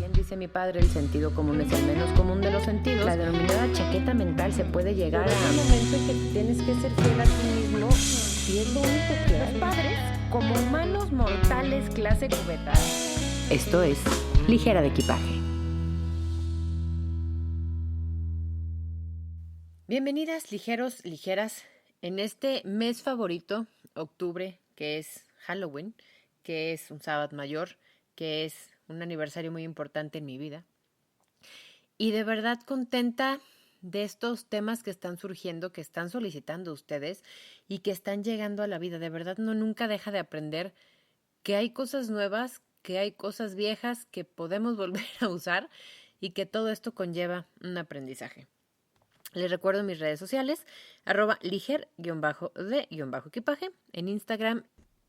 Bien dice mi padre, el sentido común es el menos común de los sentidos. La denominada chaqueta mental se puede llegar Pero hay un momento en que tienes que ser fiel a ti mismo y es lo único que Los hay. padres, como humanos mortales clase cubeta. Esto es Ligera de Equipaje. Bienvenidas, ligeros, ligeras, en este mes favorito, octubre, que es Halloween, que es un sábado mayor, que es un aniversario muy importante en mi vida. Y de verdad contenta de estos temas que están surgiendo, que están solicitando ustedes y que están llegando a la vida. De verdad, no nunca deja de aprender que hay cosas nuevas, que hay cosas viejas que podemos volver a usar y que todo esto conlleva un aprendizaje. Les recuerdo mis redes sociales, @liger_de_equipaje, en Instagram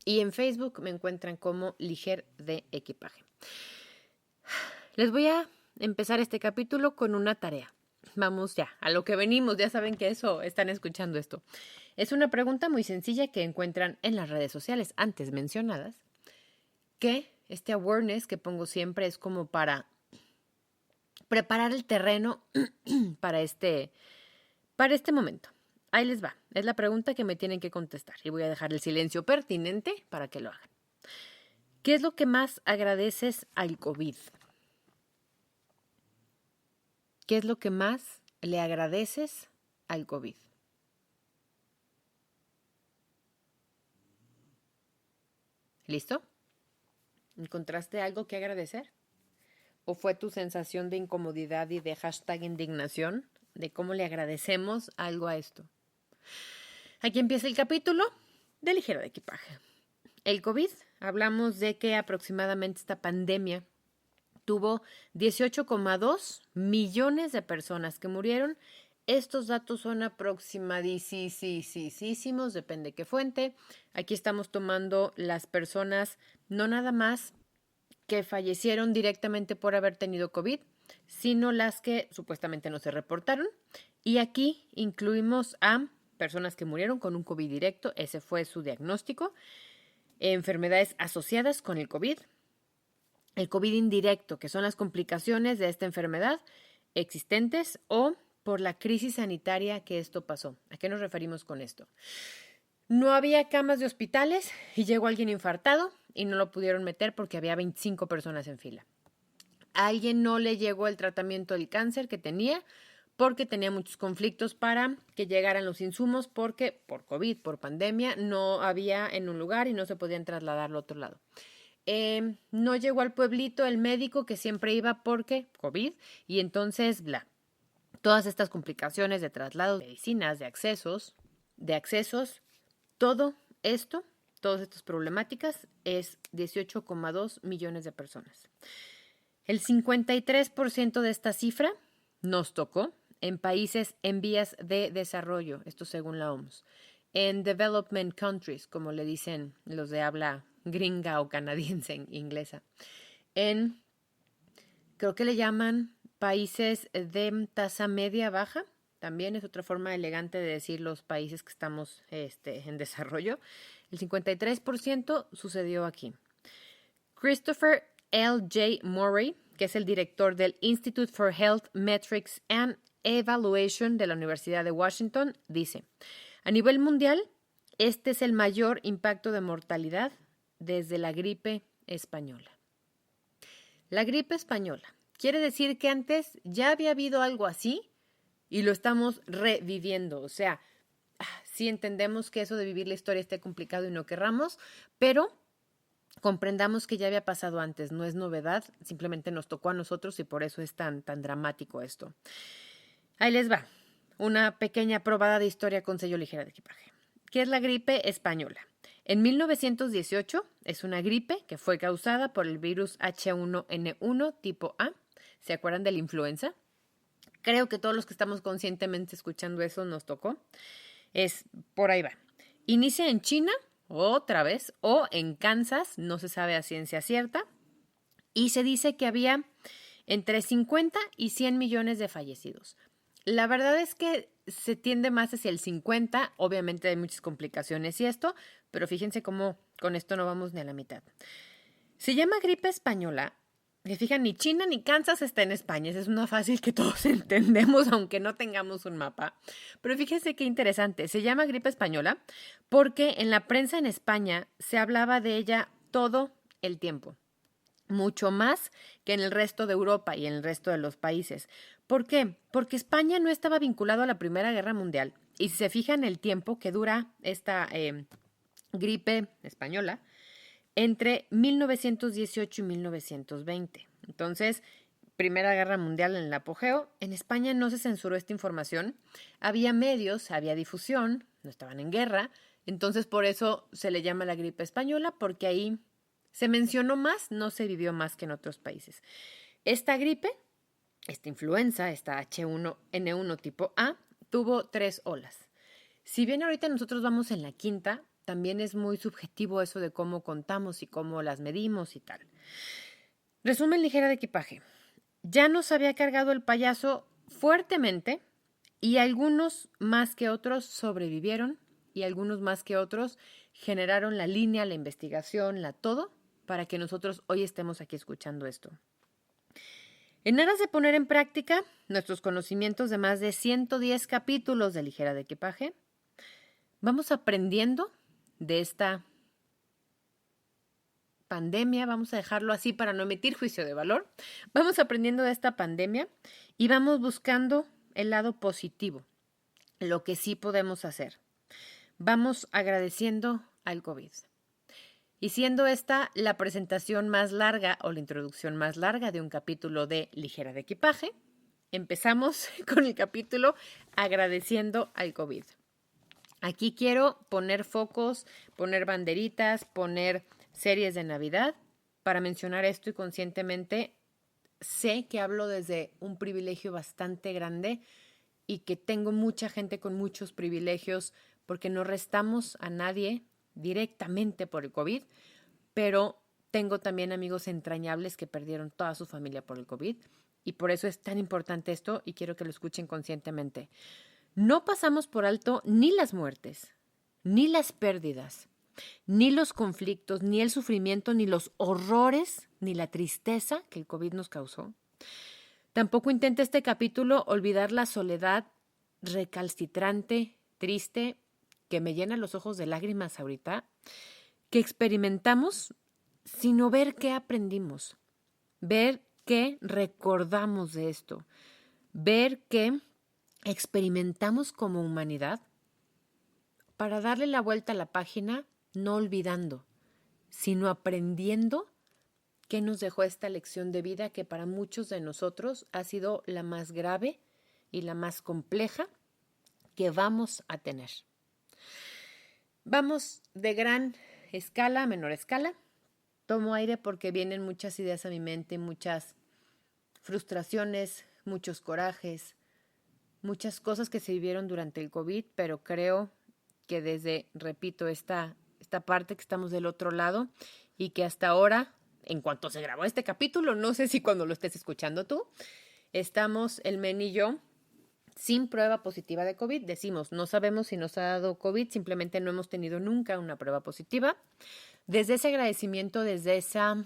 y en Facebook me encuentran como Liger de Equipaje. Les voy a empezar este capítulo con una tarea. Vamos ya, a lo que venimos, ya saben que eso están escuchando esto. Es una pregunta muy sencilla que encuentran en las redes sociales antes mencionadas, que este awareness que pongo siempre es como para preparar el terreno para este momento. Ahí les va. Es la pregunta que me tienen que contestar y voy a dejar el silencio pertinente para que lo hagan. ¿Qué es lo que más agradeces al COVID? ¿Qué es lo que más le agradeces al COVID? ¿Listo? ¿Encontraste algo que agradecer? ¿O fue tu sensación de incomodidad y de #indignación de cómo le agradecemos algo a esto? Aquí empieza el capítulo de Ligera de Equipaje. El COVID, hablamos de que aproximadamente esta pandemia tuvo 18,2 millones de personas que murieron. Estos datos son aproximadísimos, depende de qué fuente. Aquí estamos tomando las personas, no nada más que fallecieron directamente por haber tenido COVID, sino las que supuestamente no se reportaron. Y aquí incluimos a personas que murieron con un COVID directo, ese fue su diagnóstico, enfermedades asociadas con el COVID indirecto, que son las complicaciones de esta enfermedad existentes o por la crisis sanitaria que esto pasó. ¿A qué nos referimos con esto? No había camas de hospitales y llegó alguien infartado y no lo pudieron meter porque había 25 personas en fila. A alguien no le llegó el tratamiento del cáncer que tenía porque tenía muchos conflictos para que llegaran los insumos porque por COVID, por pandemia, no había en un lugar y no se podían trasladar al otro lado. No llegó al pueblito el médico que siempre iba porque COVID y entonces todas estas complicaciones de traslado de medicinas, de accesos, todo esto, todas estas problemáticas es 18,2 millones de personas. El 53% de esta cifra nos tocó en países en vías de desarrollo, esto según la OMS, en development countries, como le dicen los de habla gringa o canadiense, inglesa, creo que le llaman países de tasa media baja, también es otra forma elegante de decir los países que estamos en desarrollo. El 53% sucedió aquí. Christopher L.J. Murray, que es el director del Institute for Health Metrics and Evaluation de la Universidad de Washington, dice: a nivel mundial, este es el mayor impacto de mortalidad desde la gripe española. La gripe española. Quiere decir que antes ya había habido algo así y lo estamos reviviendo. O sea, sí entendemos que eso de vivir la historia esté complicado y no querramos, pero comprendamos que ya había pasado antes, no es novedad, simplemente nos tocó a nosotros y por eso es tan dramático esto. Ahí les va, una pequeña probada de historia con sello Ligera de Equipaje. ¿Qué es la gripe española? En 1918 es una gripe que fue causada por el virus H1N1 tipo A. ¿Se acuerdan de la influenza? Creo que todos los que estamos conscientemente escuchando eso nos tocó. Por ahí va. Inicia en China, otra vez, o en Kansas, no se sabe a ciencia cierta, y se dice que había entre 50 y 100 millones de fallecidos. La verdad es que se tiende más hacia el 50, obviamente hay muchas complicaciones y esto, pero fíjense cómo con esto no vamos ni a la mitad. Se llama gripe española Se fijan, ni China ni Kansas está en España. Esa es una fácil que todos entendemos, aunque no tengamos un mapa. Pero fíjense qué interesante. Se llama gripe española porque en la prensa en España se hablaba de ella todo el tiempo. Mucho más que en el resto de Europa y en el resto de los países. ¿Por qué? Porque España no estaba vinculado a la Primera Guerra Mundial. Y si se fijan el tiempo que dura esta gripe española, entre 1918 y 1920. Entonces, Primera Guerra Mundial en el apogeo. En España no se censuró esta información. Había medios, había difusión, no estaban en guerra. Entonces, por eso se le llama la gripe española, porque ahí se mencionó más, no se vivió más que en otros países. Esta gripe, esta influenza, esta H1N1 tipo A, tuvo 3 olas. Si bien ahorita nosotros vamos en la quinta, también es muy subjetivo eso de cómo contamos y cómo las medimos y tal. Resumen ligera de equipaje. Ya nos había cargado el payaso fuertemente y algunos más que otros sobrevivieron y algunos más que otros generaron la línea, la investigación, la todo para que nosotros hoy estemos aquí escuchando esto. En aras de poner en práctica nuestros conocimientos de más de 110 capítulos de ligera de equipaje, vamos aprendiendo de esta pandemia, vamos a dejarlo así para no emitir juicio de valor, vamos aprendiendo de esta pandemia y vamos buscando el lado positivo, lo que sí podemos hacer. Vamos agradeciendo al COVID. Y siendo esta la presentación más larga o la introducción más larga de un capítulo de Ligera de Equipaje, empezamos con el capítulo agradeciendo al COVID. Aquí quiero poner focos, poner banderitas, poner series de Navidad para mencionar esto y conscientemente sé que hablo desde un privilegio bastante grande y que tengo mucha gente con muchos privilegios porque no restamos a nadie directamente por el COVID, pero tengo también amigos entrañables que perdieron toda su familia por el COVID y por eso es tan importante esto y quiero que lo escuchen conscientemente. No pasamos por alto ni las muertes, ni las pérdidas, ni los conflictos, ni el sufrimiento, ni los horrores, ni la tristeza que el COVID nos causó. Tampoco intenta este capítulo olvidar la soledad recalcitrante, triste, que me llena los ojos de lágrimas ahorita, que experimentamos, sino ver qué aprendimos, ver qué recordamos de esto, ver qué experimentamos como humanidad para darle la vuelta a la página, no olvidando, sino aprendiendo qué nos dejó esta lección de vida que para muchos de nosotros ha sido la más grave y la más compleja que vamos a tener. Vamos de gran escala a menor escala. Tomo aire porque vienen muchas ideas a mi mente, muchas frustraciones, muchos corajes, muchas cosas que se vivieron durante el COVID, pero creo que desde, repito, esta parte que estamos del otro lado y que hasta ahora, en cuanto se grabó este capítulo, no sé si cuando lo estés escuchando tú, estamos el men y yo sin prueba positiva de COVID. Decimos, no sabemos si nos ha dado COVID, simplemente no hemos tenido nunca una prueba positiva. Desde ese agradecimiento, desde esa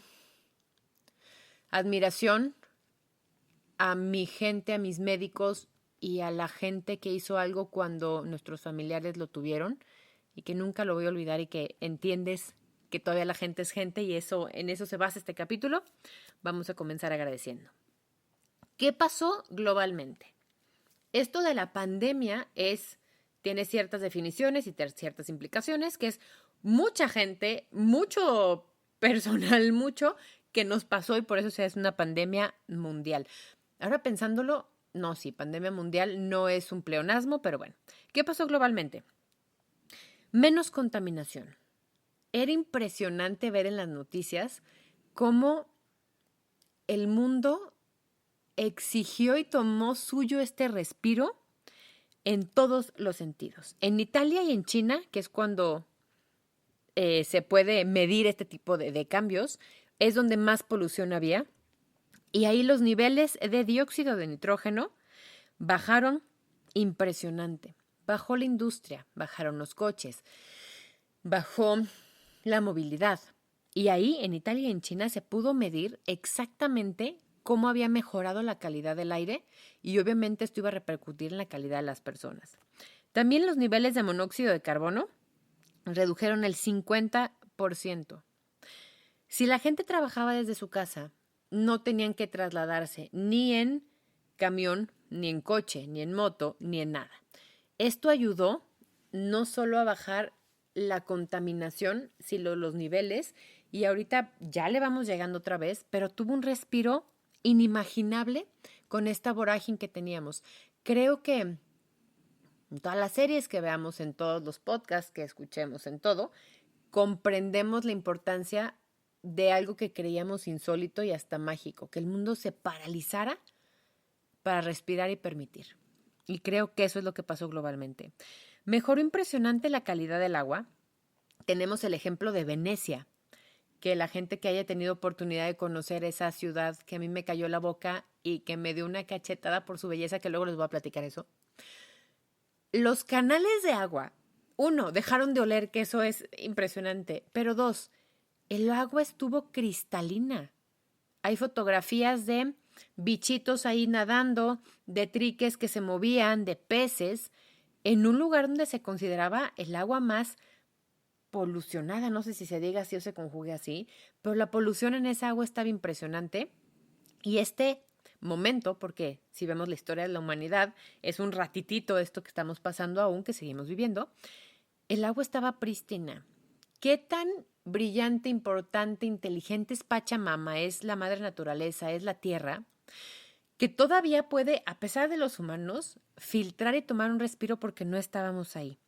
admiración a mi gente, a mis médicos y a la gente que hizo algo cuando nuestros familiares lo tuvieron y que nunca lo voy a olvidar y que entiendes que todavía la gente es gente y en eso se basa este capítulo, vamos a comenzar agradeciendo. ¿Qué pasó globalmente? Esto de la pandemia tiene ciertas definiciones y ciertas implicaciones, que es mucha gente, mucho personal, mucho que nos pasó y por eso es una pandemia mundial. Ahora pensándolo, no, sí, pandemia mundial no es un pleonasmo, pero bueno. ¿Qué pasó globalmente? Menos contaminación. Era impresionante ver en las noticias cómo el mundo exigió y tomó suyo este respiro en todos los sentidos. En Italia y en China, que es cuando se puede medir este tipo de cambios, es donde más polución había. Y ahí los niveles de dióxido de nitrógeno bajaron impresionante. Bajó la industria, bajaron los coches, bajó la movilidad. Y ahí, en Italia y en China, se pudo medir exactamente cómo había mejorado la calidad del aire y obviamente esto iba a repercutir en la calidad de las personas. También los niveles de monóxido de carbono redujeron el 50%. Si la gente trabajaba desde su casa, no tenían que trasladarse ni en camión, ni en coche, ni en moto, ni en nada. Esto ayudó no solo a bajar la contaminación, sino los niveles, y ahorita ya le vamos llegando otra vez, pero tuvo un respiro inimaginable con esta vorágine que teníamos. Creo que en todas las series que veamos, en todos los podcasts que escuchemos, en todo, comprendemos la importancia de algo que creíamos insólito y hasta mágico, que el mundo se paralizara para respirar y permitir. Y creo que eso es lo que pasó globalmente. Mejoró impresionante la calidad del agua. Tenemos el ejemplo de Venecia, que la gente que haya tenido oportunidad de conocer esa ciudad que a mí me cayó la boca y que me dio una cachetada por su belleza, que luego les voy a platicar eso. Los canales de agua, 1, dejaron de oler, que eso es impresionante, pero 2, el agua estuvo cristalina. Hay fotografías de bichitos ahí nadando, de triques que se movían, de peces, en un lugar donde se consideraba el agua más polucionada, no sé si se diga así o se conjugue así, pero la polución en esa agua estaba impresionante. Y este momento, porque si vemos la historia de la humanidad, es un ratitito esto que estamos pasando aún, que seguimos viviendo, el agua estaba prístina. ¿Qué tan brillante, importante, inteligente es Pachamama, es la madre naturaleza, es la tierra, que todavía puede, a pesar de los humanos, filtrar y tomar un respiro porque no estábamos ahí?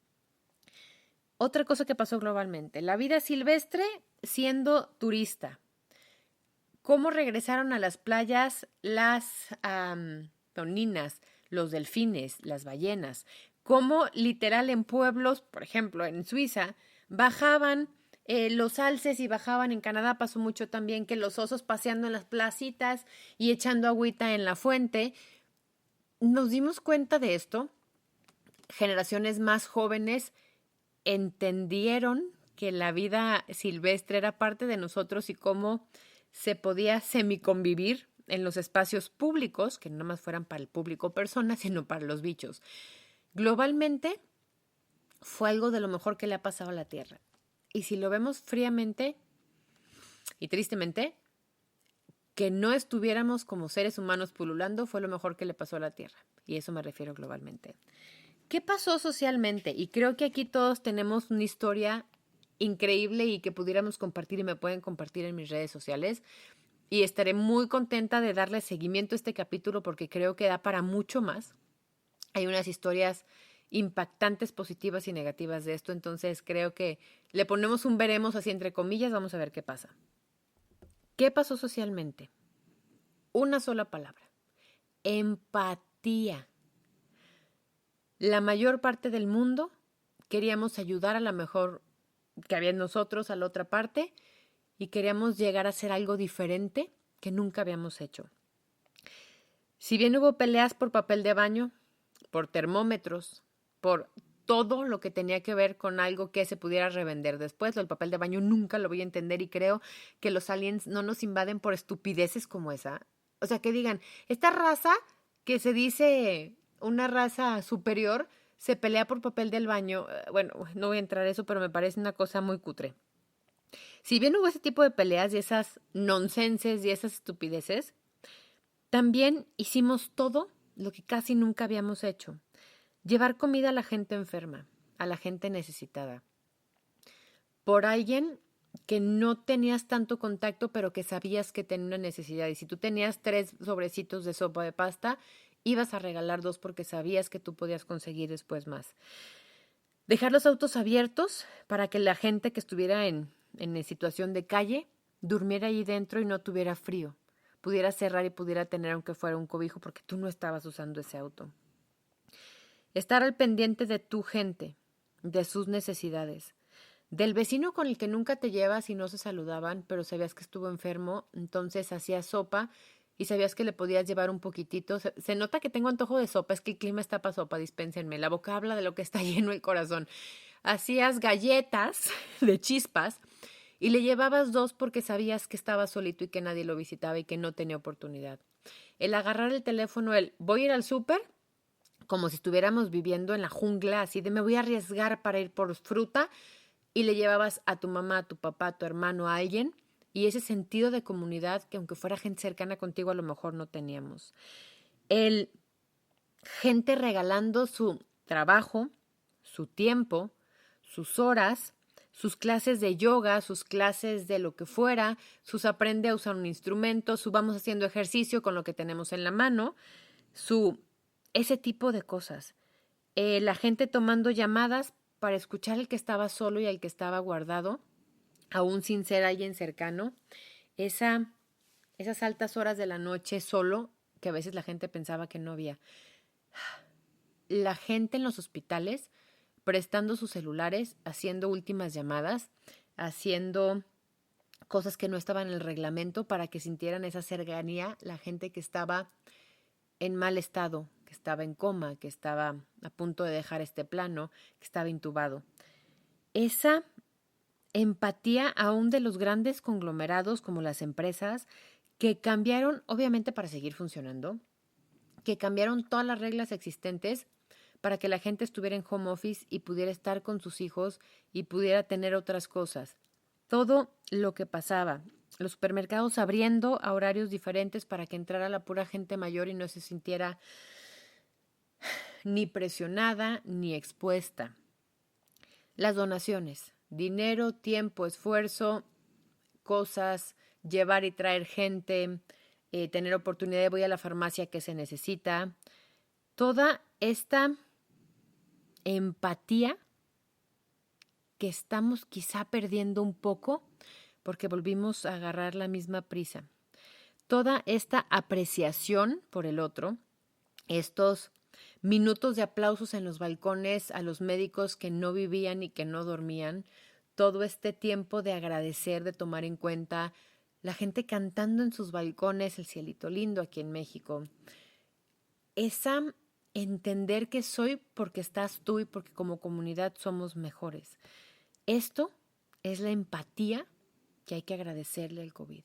Otra cosa que pasó globalmente, la vida silvestre siendo turista. ¿Cómo regresaron a las playas las toninas, los delfines, las ballenas? Cómo literal en pueblos, por ejemplo, en Suiza, bajaban los alces y bajaban, en Canadá pasó mucho también, que los osos paseando en las placitas y echando agüita en la fuente. Nos dimos cuenta de esto. Generaciones más jóvenes entendieron que la vida silvestre era parte de nosotros y cómo se podía semiconvivir en los espacios públicos, que no más fueran para el público personas, sino para los bichos. Globalmente fue algo de lo mejor que le ha pasado a la Tierra. Y si lo vemos fríamente y tristemente, que no estuviéramos como seres humanos pululando fue lo mejor que le pasó a la Tierra. Y eso me refiero globalmente. ¿Qué pasó socialmente? Y creo que aquí todos tenemos una historia increíble y que pudiéramos compartir y me pueden compartir en mis redes sociales. Y estaré muy contenta de darle seguimiento a este capítulo porque creo que da para mucho más. Hay unas historias impactantes, positivas y negativas de esto. Entonces creo que le ponemos un veremos así entre comillas. Vamos a ver qué pasa. ¿Qué pasó socialmente? Una sola palabra. Empatía. La mayor parte del mundo queríamos ayudar a la mejor que había en nosotros, a la otra parte, y queríamos llegar a hacer algo diferente que nunca habíamos hecho. Si bien hubo peleas por papel de baño, por termómetros, por todo lo que tenía que ver con algo que se pudiera revender después, lo del papel de baño nunca lo voy a entender y creo que los aliens no nos invaden por estupideces como esa. O sea, que digan, esta raza que se dice una raza superior se pelea por papel del baño. Bueno, no voy a entrar a eso, pero me parece una cosa muy cutre. Si bien hubo ese tipo de peleas y esas nonsenses y esas estupideces, también hicimos todo lo que casi nunca habíamos hecho. Llevar comida a la gente enferma, a la gente necesitada. Por alguien que no tenías tanto contacto, pero que sabías que tenía una necesidad. Y si tú tenías 3 sobrecitos de sopa de pasta, ibas a regalar 2 porque sabías que tú podías conseguir después más. Dejar los autos abiertos para que la gente que estuviera en situación de calle durmiera ahí dentro y no tuviera frío. Pudiera cerrar y pudiera tener aunque fuera un cobijo porque tú no estabas usando ese auto. Estar al pendiente de tu gente, de sus necesidades. Del vecino con el que nunca te llevas y no se saludaban, pero sabías que estuvo enfermo, entonces hacías sopa y sabías que le podías llevar un poquitito. Se nota que tengo antojo de sopa, es que el clima está para sopa, dispénsenme. La boca habla de lo que está lleno el corazón. Hacías galletas de chispas y le llevabas 2 porque sabías que estaba solito y que nadie lo visitaba y que no tenía oportunidad. El agarrar el teléfono, voy a ir al súper, como si estuviéramos viviendo en la jungla, así de me voy a arriesgar para ir por fruta, y le llevabas a tu mamá, a tu papá, a tu hermano, a alguien, y ese sentido de comunidad que aunque fuera gente cercana contigo a lo mejor no teníamos. El gente regalando su trabajo, su tiempo, sus horas, sus clases de yoga, sus clases de lo que fuera, sus aprende a usar un instrumento, su vamos haciendo ejercicio con lo que tenemos en la mano, ese tipo de cosas. La gente tomando llamadas para escuchar al que estaba solo y al que estaba guardado, aún sin ser alguien cercano. Esas altas horas de la noche solo, que a veces la gente pensaba que no había. La gente en los hospitales prestando sus celulares, haciendo últimas llamadas, haciendo cosas que no estaban en el reglamento para que sintieran esa cercanía, la gente que estaba en mal estado, que estaba en coma, que estaba a punto de dejar este plano, que estaba intubado. Esa empatía aún de los grandes conglomerados como las empresas que cambiaron, obviamente para seguir funcionando, que cambiaron todas las reglas existentes para que la gente estuviera en home office y pudiera estar con sus hijos y pudiera tener otras cosas. Todo lo que pasaba, los supermercados abriendo a horarios diferentes para que entrara la pura gente mayor y no se sintiera ni presionada ni expuesta. Las donaciones, dinero, tiempo, esfuerzo, cosas, llevar y traer gente, tener oportunidad de voy a la farmacia que se necesita. Toda esta empatía que estamos quizá perdiendo un poco porque volvimos a agarrar la misma prisa. Toda esta apreciación por el otro, estos minutos de aplausos en los balcones a los médicos que no vivían y que no dormían, todo este tiempo de agradecer, de tomar en cuenta, la gente cantando en sus balcones, el cielito lindo aquí en México. Esa entender que soy porque estás tú y porque como comunidad somos mejores. Esto es la empatía que hay que agradecerle al COVID.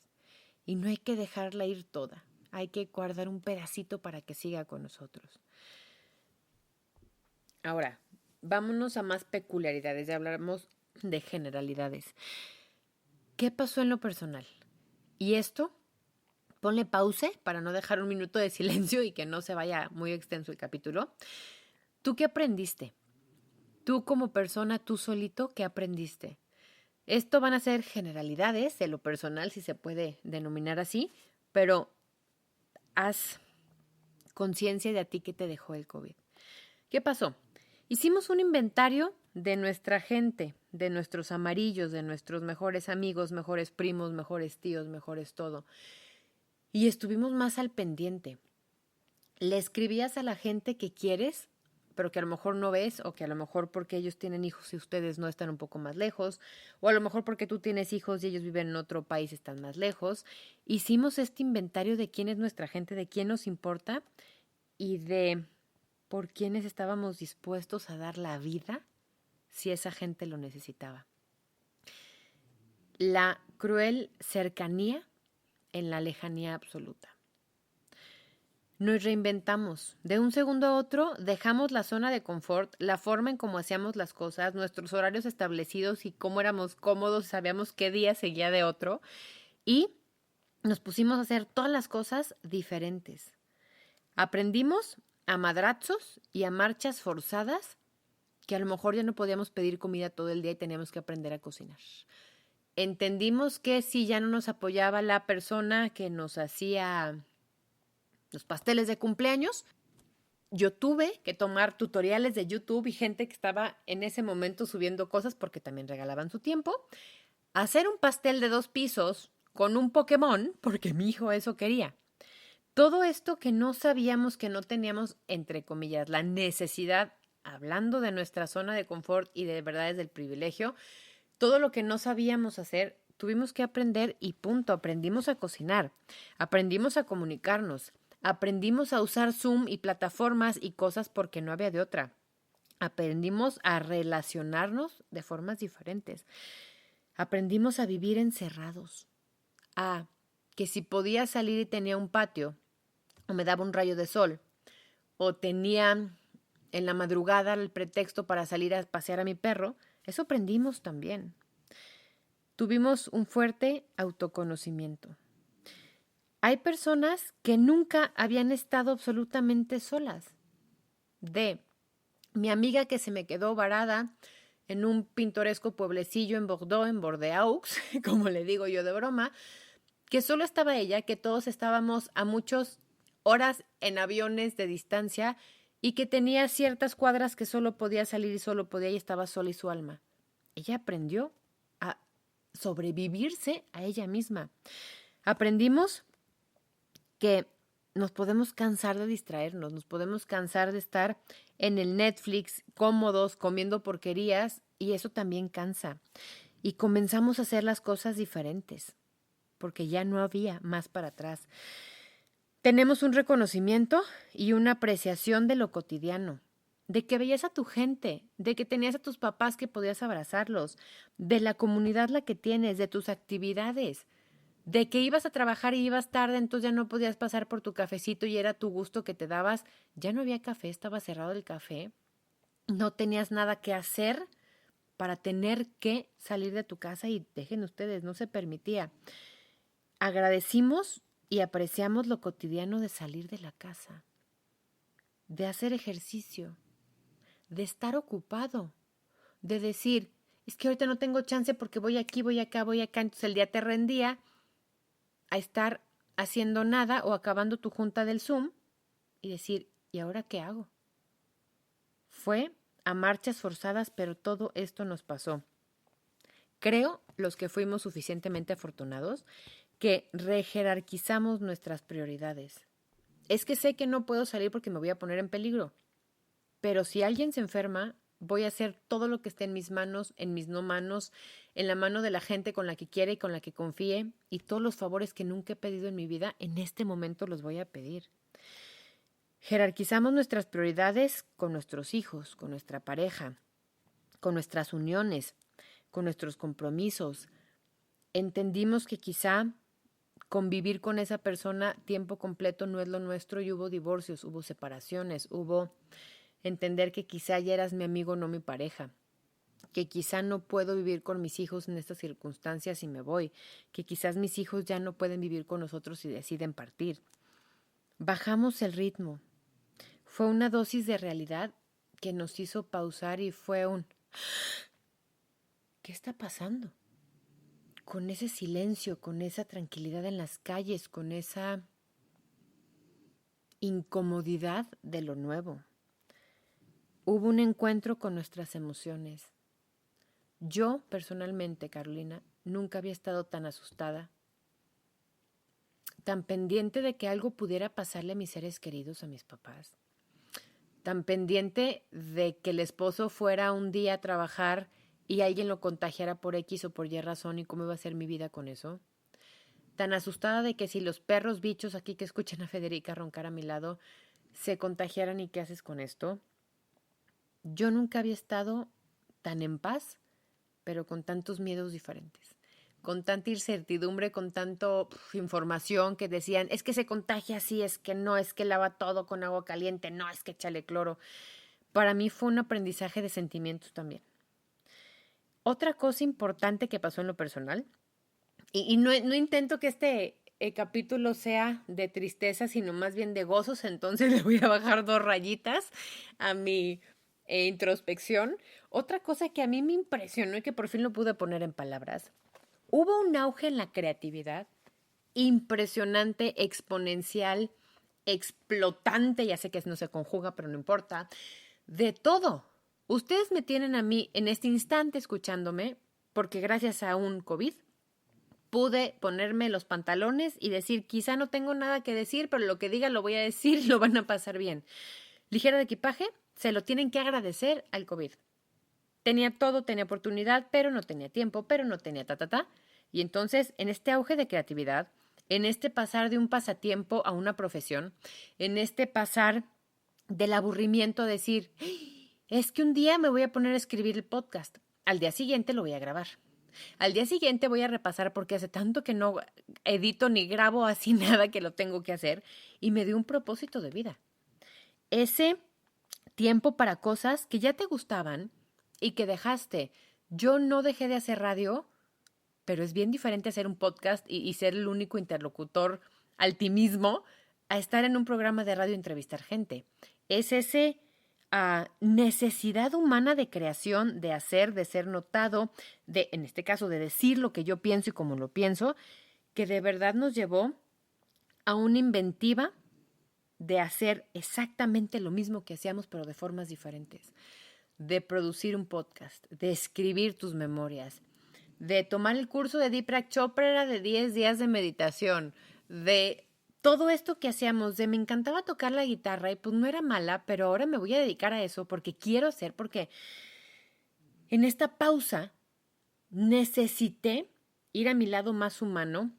Y no hay que dejarla ir toda. Hay que guardar un pedacito para que siga con nosotros. Ahora, vámonos a más peculiaridades. Ya hablamos de generalidades. ¿Qué pasó en lo personal? Y esto, ponle pause para no dejar un minuto de silencio y que no se vaya muy extenso el capítulo. ¿Tú qué aprendiste? Tú como persona, tú solito, ¿qué aprendiste? Esto van a ser generalidades de lo personal, si se puede denominar así, pero haz conciencia de a ti que te dejó el COVID. ¿Qué pasó? Hicimos un inventario de nuestra gente, de nuestros amarillos, de nuestros mejores amigos, mejores primos, mejores tíos, mejores todo. Y estuvimos más al pendiente. Le escribías a la gente que quieres, pero que a lo mejor no ves, o que a lo mejor porque ellos tienen hijos y ustedes no están un poco más lejos, o a lo mejor porque tú tienes hijos y ellos viven en otro país y están más lejos. Hicimos este inventario de quién es nuestra gente, de quién nos importa y de por quiénes estábamos dispuestos a dar la vida si esa gente lo necesitaba. La cruel cercanía en la lejanía absoluta. Nos reinventamos. De un segundo a otro dejamos la zona de confort, la forma en cómo hacíamos las cosas, nuestros horarios establecidos y cómo éramos cómodos, sabíamos qué día seguía de otro y nos pusimos a hacer todas las cosas diferentes. Aprendimos a madrazos y a marchas forzadas que a lo mejor ya no podíamos pedir comida todo el día y teníamos que aprender a cocinar. Entendimos que si ya no nos apoyaba la persona que nos hacía los pasteles de cumpleaños, yo tuve que tomar tutoriales de YouTube y gente que estaba en ese momento subiendo cosas porque también regalaban su tiempo, hacer un pastel de 2 pisos con un Pokémon porque mi hijo eso quería. Todo esto que no sabíamos, que no teníamos, entre comillas, la necesidad, hablando de nuestra zona de confort y de verdades del privilegio, todo lo que no sabíamos hacer, tuvimos que aprender y punto. Aprendimos a cocinar, aprendimos a comunicarnos, aprendimos a usar Zoom y plataformas y cosas porque no había de otra. Aprendimos a relacionarnos de formas diferentes. Aprendimos a vivir encerrados, a que si podía salir y tenía un patio, o me daba un rayo de sol, o tenía en la madrugada el pretexto para salir a pasear a mi perro, eso aprendimos también. Tuvimos un fuerte autoconocimiento. Hay personas que nunca habían estado absolutamente solas. De mi amiga que se me quedó varada en un pintoresco pueblecillo en Bordeaux, en Bordeaux, como le digo yo de broma, que solo estaba ella, que todos estábamos a muchas horas en aviones de distancia y que tenía ciertas cuadras que solo podía salir y solo podía y estaba sola y su alma. Ella aprendió a sobrevivirse a ella misma. Aprendimos que nos podemos cansar de distraernos, nos podemos cansar de estar en el Netflix cómodos, comiendo porquerías, y eso también cansa. Y comenzamos a hacer las cosas diferentes, porque ya no había más para atrás. Tenemos un reconocimiento y una apreciación de lo cotidiano, de que veías a tu gente, de que tenías a tus papás que podías abrazarlos, de la comunidad la que tienes, de tus actividades, de que ibas a trabajar y ibas tarde, entonces ya no podías pasar por tu cafecito y era tu gusto que te dabas. Ya no había café, estaba cerrado el café. No tenías nada que hacer para tener que salir de tu casa y dejen ustedes, no se permitía. Agradecimos y apreciamos lo cotidiano de salir de la casa, de hacer ejercicio, de estar ocupado, de decir, es que ahorita no tengo chance porque voy aquí, voy acá, voy acá, entonces el día te rendía a estar haciendo nada o acabando tu junta del Zoom y decir, ¿y ahora qué hago? Fue a marchas forzadas, pero todo esto nos pasó. Creo, los que fuimos suficientemente afortunados, que rejerarquizamos nuestras prioridades. Es que sé que no puedo salir porque me voy a poner en peligro, pero si alguien se enferma, voy a hacer todo lo que esté en mis manos, en mis no manos, en la mano de la gente con la que quiere y con la que confíe, y todos los favores que nunca he pedido en mi vida, en este momento los voy a pedir. Jerarquizamos nuestras prioridades con nuestros hijos, con nuestra pareja, con nuestras uniones, con nuestros compromisos. Entendimos que quizá convivir con esa persona tiempo completo no es lo nuestro y hubo divorcios, hubo separaciones, hubo entender que quizá ya eras mi amigo, no mi pareja, que quizá no puedo vivir con mis hijos en estas circunstancias y me voy, que quizás mis hijos ya no pueden vivir con nosotros y deciden partir. Bajamos el ritmo. Fue una dosis de realidad que nos hizo pausar y fue un ¿qué está pasando? Con ese silencio, con esa tranquilidad en las calles, con esa incomodidad de lo nuevo. Hubo un encuentro con nuestras emociones. Yo, personalmente, Carolina, nunca había estado tan asustada, tan pendiente de que algo pudiera pasarle a mis seres queridos, a mis papás, tan pendiente de que el esposo fuera un día a trabajar y alguien lo contagiara por X o por Y razón y cómo iba a ser mi vida con eso. Tan asustada de que si los perros bichos aquí que escuchan a Federica roncar a mi lado se contagiaran y qué haces con esto. Yo nunca había estado tan en paz, pero con tantos miedos diferentes, con tanta incertidumbre, con tanta información que decían, es que se contagia así, es que no, es que lava todo con agua caliente, no, es que échale cloro. Para mí fue un aprendizaje de sentimientos también. Otra cosa importante que pasó en lo personal, y no intento que este capítulo sea de tristeza, sino más bien de gozos, entonces le voy a bajar 2 rayitas a mi introspección. Otra cosa que a mí me impresionó y que por fin lo pude poner en palabras, hubo un auge en la creatividad impresionante, exponencial, explotante, ya sé que no se conjuga, pero no importa, de todo. Ustedes me tienen a mí en este instante escuchándome porque gracias a un COVID pude ponerme los pantalones y decir, quizá no tengo nada que decir, pero lo que diga lo voy a decir y lo van a pasar bien. Ligera de equipaje, se lo tienen que agradecer al COVID. Tenía todo, tenía oportunidad, pero no tenía tiempo, pero no tenía Y entonces, en este auge de creatividad, en este pasar de un pasatiempo a una profesión, en este pasar del aburrimiento, decir, es que un día me voy a poner a escribir el podcast, al día siguiente lo voy a grabar. Al día siguiente voy a repasar porque hace tanto que no edito ni grabo así nada que lo tengo que hacer y me dio un propósito de vida. Ese tiempo para cosas que ya te gustaban y que dejaste. Yo no dejé de hacer radio, pero es bien diferente hacer un podcast y ser el único interlocutor al ti mismo a estar en un programa de radio y entrevistar gente. Es ese necesidad humana de creación, de hacer, de ser notado, de, en este caso, de decir lo que yo pienso y como lo pienso, que de verdad nos llevó a una inventiva de hacer exactamente lo mismo que hacíamos, pero de formas diferentes. De producir un podcast, de escribir tus memorias, de tomar el curso de Deepak Chopra de 10 días de meditación, de todo esto que hacíamos, de me encantaba tocar la guitarra y pues no era mala, pero ahora me voy a dedicar a eso porque quiero hacer, porque en esta pausa necesité ir a mi lado más humano,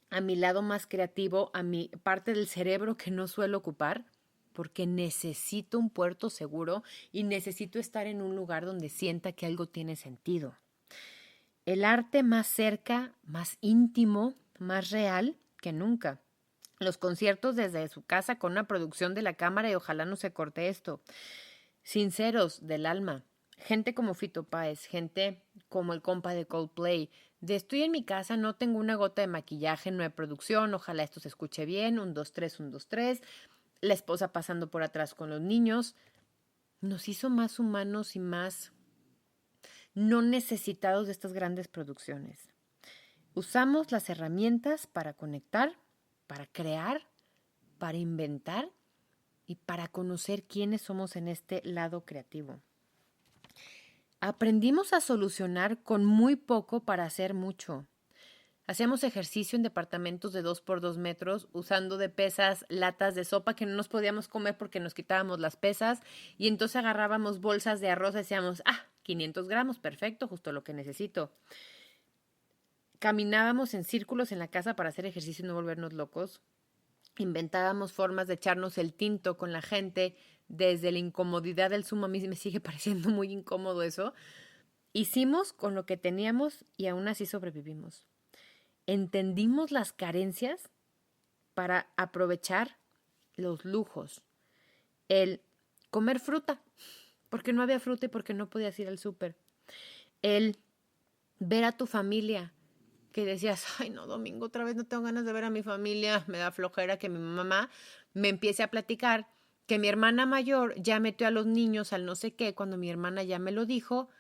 a mi lado más creativo, a mi parte del cerebro que no suelo ocupar, porque necesito un puerto seguro y necesito estar en un lugar donde sienta que algo tiene sentido. El arte más cerca, más íntimo, más real que nunca. Los conciertos desde su casa con una producción de la cámara y ojalá no se corte esto. Sinceros, del alma. Gente como Fito Páez, gente como el compa de Coldplay. De estoy en mi casa, no tengo una gota de maquillaje, no hay producción, ojalá esto se escuche bien, 1, 2, 3, 1, 2, 3. La esposa pasando por atrás con los niños. Nos hizo más humanos y más no necesitados de estas grandes producciones. Usamos las herramientas para conectar, para crear, para inventar y para conocer quiénes somos en este lado creativo. Aprendimos a solucionar con muy poco para hacer mucho. Hacíamos ejercicio en departamentos de 2 por 2 metros, usando de pesas latas de sopa que no nos podíamos comer porque nos quitábamos las pesas y entonces agarrábamos bolsas de arroz y decíamos, 500 gramos, perfecto, justo lo que necesito. Caminábamos en círculos en la casa para hacer ejercicio y no volvernos locos. Inventábamos formas de echarnos el tinto con la gente desde la incomodidad del Zoom. A mí me sigue pareciendo muy incómodo eso. Hicimos con lo que teníamos y aún así sobrevivimos. Entendimos las carencias para aprovechar los lujos. El comer fruta, porque no había fruta y porque no podías ir al súper. El ver a tu familia, que decías, ay no, domingo otra vez no tengo ganas de ver a mi familia, me da flojera que mi mamá me empiece a platicar que mi hermana mayor ya metió a los niños al no sé qué, cuando mi hermana ya me lo dijo,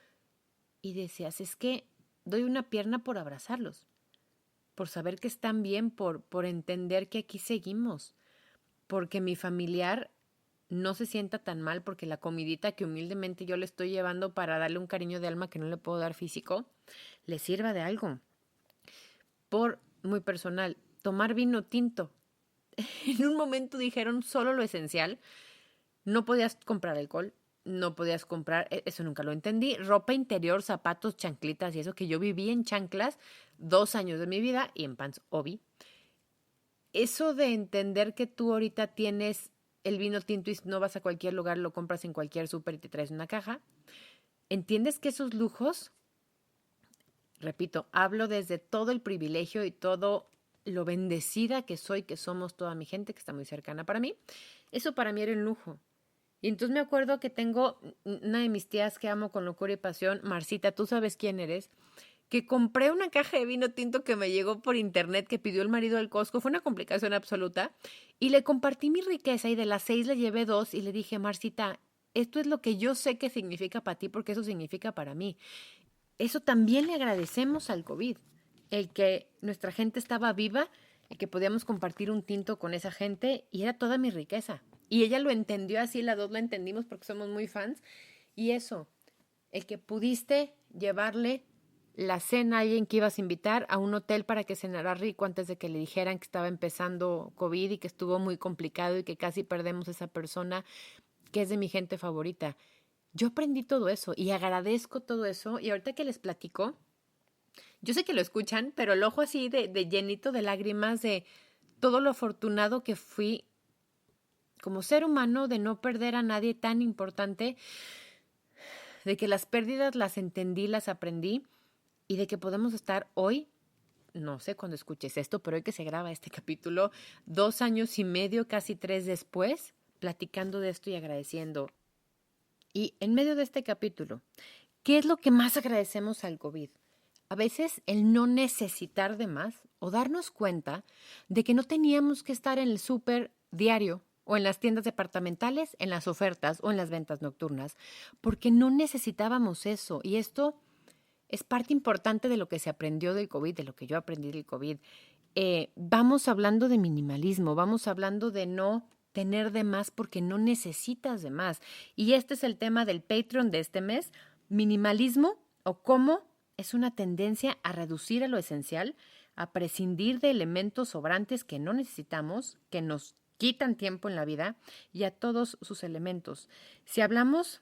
y decías, es que doy una pierna por abrazarlos, por saber que están bien, por entender que aquí seguimos, porque mi familiar no se sienta tan mal, porque la comidita que humildemente yo le estoy llevando para darle un cariño de alma que no le puedo dar físico, le sirva de algo. Por muy personal, tomar vino tinto. En un momento dijeron solo lo esencial. No podías comprar alcohol, no podías comprar, eso nunca lo entendí, ropa interior, zapatos, chanclitas y eso, que yo viví en chanclas 2 años de mi vida y en pants, obvi. Eso de entender que tú ahorita tienes el vino tinto y no vas a cualquier lugar, lo compras en cualquier súper y te traes una caja. ¿Entiendes que esos lujos, repito, hablo desde todo el privilegio y todo lo bendecida que soy, que somos toda mi gente, que está muy cercana para mí? Eso para mí era un lujo. Y entonces me acuerdo que tengo una de mis tías que amo con locura y pasión, Marcita, tú sabes quién eres, que compré una caja de vino tinto que me llegó por internet, que pidió el marido del Costco, fue una complicación absoluta, y le compartí mi riqueza y de las 6 le llevé 2 y le dije, Marcita, esto es lo que yo sé que significa para ti porque eso significa para mí. Eso también le agradecemos al COVID, el que nuestra gente estaba viva, el que podíamos compartir un tinto con esa gente y era toda mi riqueza. Y ella lo entendió así, las dos lo entendimos porque somos muy fans. Y eso, el que pudiste llevarle la cena a alguien que ibas a invitar a un hotel para que cenara rico antes de que le dijeran que estaba empezando COVID y que estuvo muy complicado y que casi perdemos a esa persona que es de mi gente favorita. Yo aprendí todo eso y agradezco todo eso. Y ahorita que les platico, yo sé que lo escuchan, pero el ojo así de llenito de lágrimas de todo lo afortunado que fui como ser humano, de no perder a nadie tan importante, de que las pérdidas las entendí, las aprendí y de que podemos estar hoy, no sé cuándo escuches esto, pero hoy que se graba este capítulo, 2 años y medio, casi 3 después, platicando de esto y agradeciendo. Y en medio de este capítulo, ¿qué es lo que más agradecemos al COVID? A veces el no necesitar de más o darnos cuenta de que no teníamos que estar en el súper diario o en las tiendas departamentales, en las ofertas o en las ventas nocturnas, porque no necesitábamos eso. Y esto es parte importante de lo que se aprendió del COVID, de lo que yo aprendí del COVID. Vamos hablando de minimalismo, vamos hablando de no tener de más porque no necesitas de más. Y este es el tema del Patreon de este mes, minimalismo o cómo es una tendencia a reducir a lo esencial, a prescindir de elementos sobrantes que no necesitamos, que nos quitan tiempo en la vida y a todos sus elementos. Si hablamos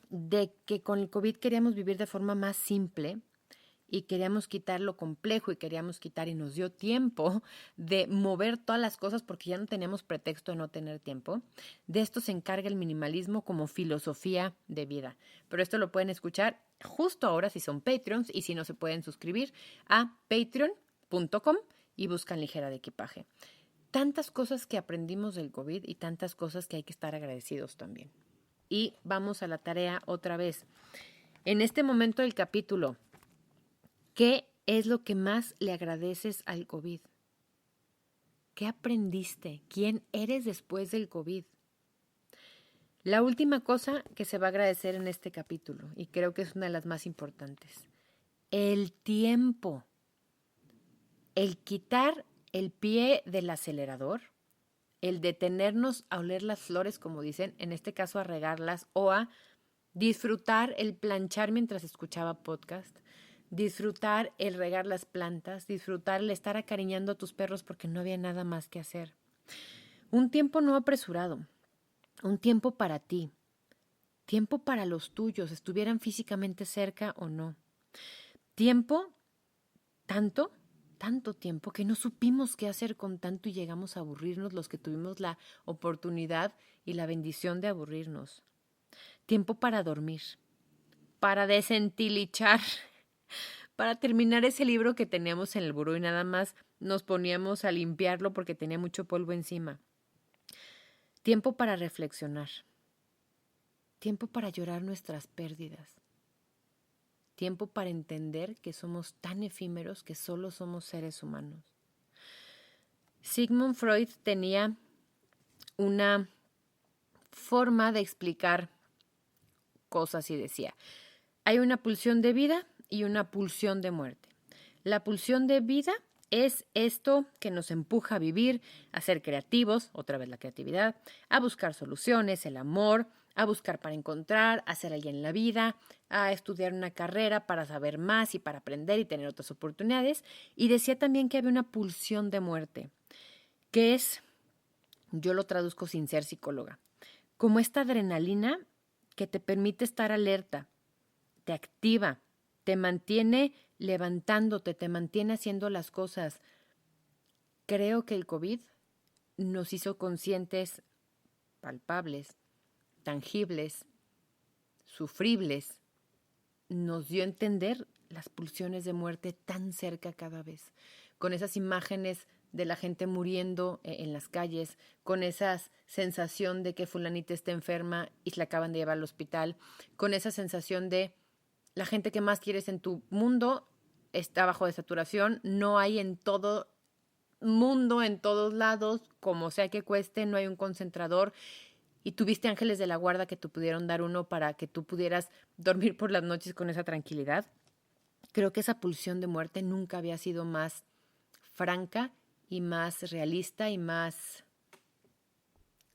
de que con el COVID queríamos vivir de forma más simple y queríamos quitar lo complejo y queríamos quitar y nos dio tiempo de mover todas las cosas porque ya no teníamos pretexto de no tener tiempo. De esto se encarga el minimalismo como filosofía de vida. Pero esto lo pueden escuchar justo ahora si son Patreons y si no se pueden suscribir a patreon.com y buscan Ligera de Equipaje. Tantas cosas que aprendimos del COVID y tantas cosas que hay que estar agradecidos también. Y vamos a la tarea otra vez. En este momento del capítulo, ¿qué es lo que más le agradeces al COVID? ¿Qué aprendiste? ¿Quién eres después del COVID? La última cosa que se va a agradecer en este capítulo, y creo que es una de las más importantes, el tiempo. El quitar el pie del acelerador, el detenernos a oler las flores, como dicen, en este caso a regarlas, o a disfrutar el planchar mientras escuchaba podcast, disfrutar el regar las plantas, disfrutar el estar acariñando a tus perros porque no había nada más que hacer. Un tiempo no apresurado, un tiempo para ti, tiempo para los tuyos, estuvieran físicamente cerca o no. Tiempo, tanto tiempo que no supimos qué hacer con tanto y llegamos a aburrirnos los que tuvimos la oportunidad y la bendición de aburrirnos. Tiempo para dormir, para desentilichar, para terminar ese libro que teníamos en el buró y nada más nos poníamos a limpiarlo porque tenía mucho polvo encima. Tiempo para reflexionar, tiempo para llorar nuestras pérdidas. Tiempo para entender que somos tan efímeros que solo somos seres humanos. Sigmund Freud tenía una forma de explicar cosas y decía, hay una pulsión de vida y una pulsión de muerte. La pulsión de vida es esto que nos empuja a vivir, a ser creativos, otra vez la creatividad, a buscar soluciones, el amor, a buscar para encontrar, a ser alguien en la vida, a estudiar una carrera para saber más y para aprender y tener otras oportunidades. Y decía también que había una pulsión de muerte, que es, yo lo traduzco sin ser psicóloga, como esta adrenalina que te permite estar alerta, te activa, te mantiene levantándote, te mantiene haciendo las cosas. Creo que el COVID nos hizo conscientes, palpables, tangibles, sufribles, nos dio a entender las pulsiones de muerte tan cerca cada vez, con esas imágenes de la gente muriendo en las calles, con esa sensación de que fulanita está enferma y se la acaban de llevar al hospital, con esa sensación de la gente que más quieres en tu mundo está bajo de saturación, no hay en todo mundo, en todos lados, como sea que cueste, no hay un concentrador. Y tuviste ángeles de la guarda que te pudieron dar uno para que tú pudieras dormir por las noches con esa tranquilidad. Creo que esa pulsión de muerte nunca había sido más franca y más realista y más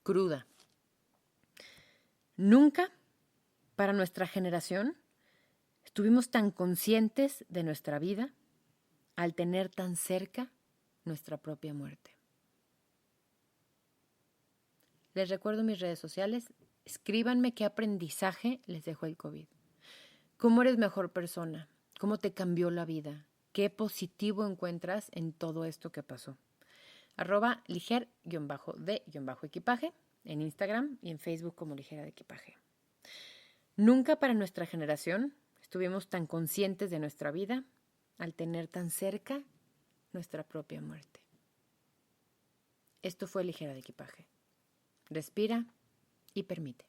cruda. Nunca, para nuestra generación, estuvimos tan conscientes de nuestra vida al tener tan cerca nuestra propia muerte. Les recuerdo mis redes sociales. Escríbanme qué aprendizaje les dejó el COVID. ¿Cómo eres mejor persona? ¿Cómo te cambió la vida? ¿Qué positivo encuentras en todo esto que pasó? @liger_de_equipaje en Instagram y en Facebook como Ligera de Equipaje. Nunca para nuestra generación estuvimos tan conscientes de nuestra vida al tener tan cerca nuestra propia muerte. Esto fue Ligera de Equipaje. Respira y permite.